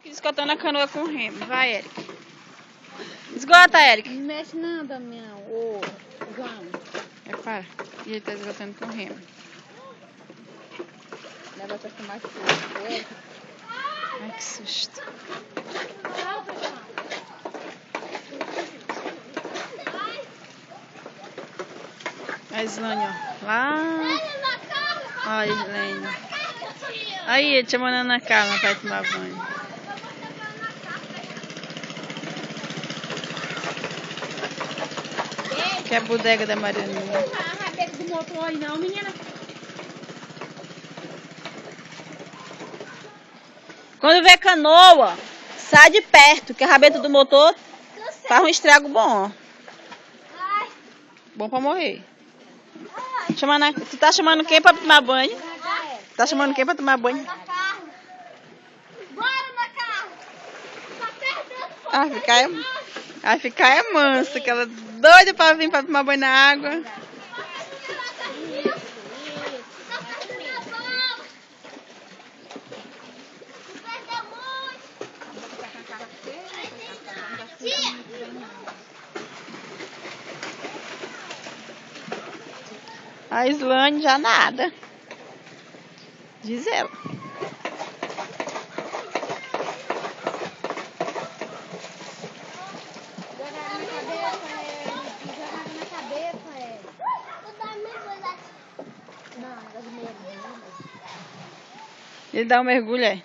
Esgotando a canoa com remo. Vai, Eric. Esgota, Eric. Não mexe não, Damião. Ô, João. Para. E ele tá esgotando com remo. O negócio vai mais forte. Ai, que susto. A Islane, ó. Lá. Olha a Islane. Aí, ele te mandando na calma pra tomar banho. Que é a bodega da Marianinha. A rabeta do motor aí não, menina. Quando vê canoa, sai de perto, que a rabeta do motor faz um estrago bom, ó. Bom pra morrer. Tu tá chamando quem pra tomar banho? Tá chamando quem pra tomar banho? Bora na carro! A ficar é mansa, que ela é doida pra vir pra tomar banho na água. A Islane já nada. Diz ela. Ele dá um mergulho, é?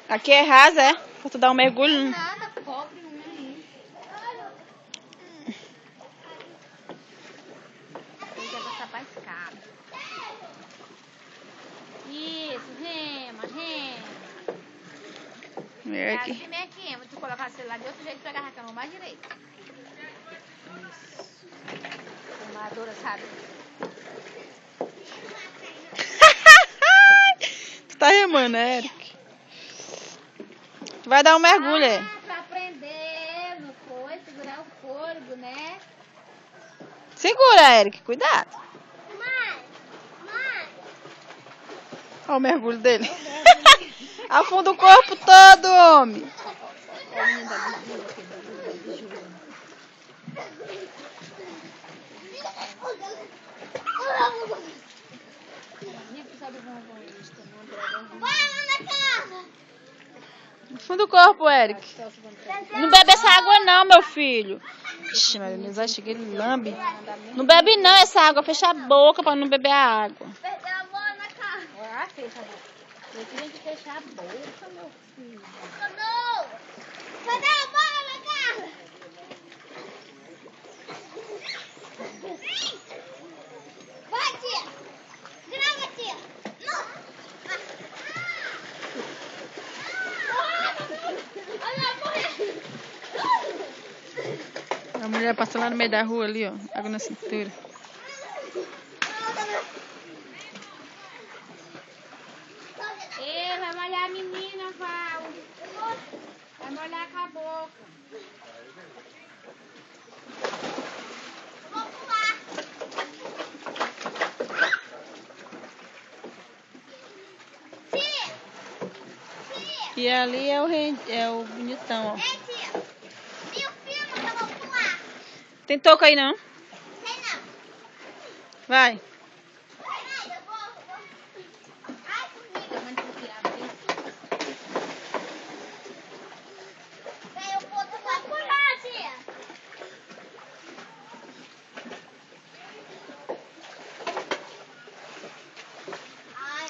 Aqui é rasa, é? Pra tu dar um mergulho. Nada, pobre, não é isso. Ele quer passar pra escada. Isso, rema. É Assim aqui. mesmo que rema. Tu colocar o celular de outro jeito, tu agarra a cama mais direito. Isso. Fumadora, sabe? Tu tá remando, né, Eric? Tu vai dar um mergulho, é? Pra aprender no coisa, segurar o fôlego, né? Segura, Eric, cuidado. Mãe! Olha o mergulho dele. Afunda o corpo todo, homem. Bora na carro! Afunda o corpo, Eric. Não bebe essa água não, meu filho. Ixi, Maria, vai chegar, ele lambe. Não bebe não essa água, fecha a boca pra não beber a água. Perdeu a bola na carro! Ah, fecha a boca. Eu tinha que fechar a boca, meu filho. Cadê a bola na carro? Vai, tia! Grava, tia! Olha, morreu! A mulher passando lá no meio da rua ali, ó. Água na cintura. Ei, vai molhar a menina, Val. Vai molhar com a boca. Vou pular! Tia! E ali é o bonitão, ó. Ei, tia! Tem o filme que eu vou pular! Tem toco aí não? Sei não! Vai. Peraí, eu vou... Ai, comigo! Peraí, eu vou pular, tia! Ai.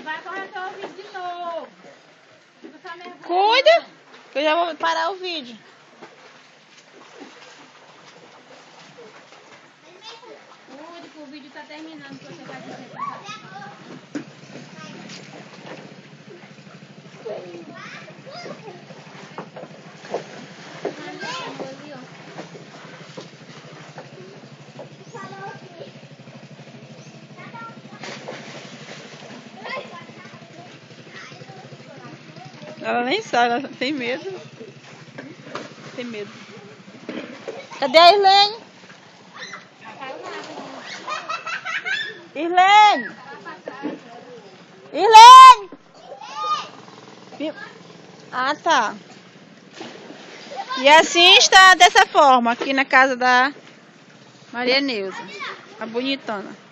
Vai correr teu ouvido de novo. Fica só mergulhando. Cuida, que eu já vou parar o vídeo. Cuide que o vídeo tá terminando, que você vai dizer pra cá. Ali, ó. Ela nem sabe, ela tem medo. Tem medo. Cadê a Irlene? Irlene! Irlene! Ah, tá. E assim está dessa forma aqui na casa da Maria Neuza, a bonitona.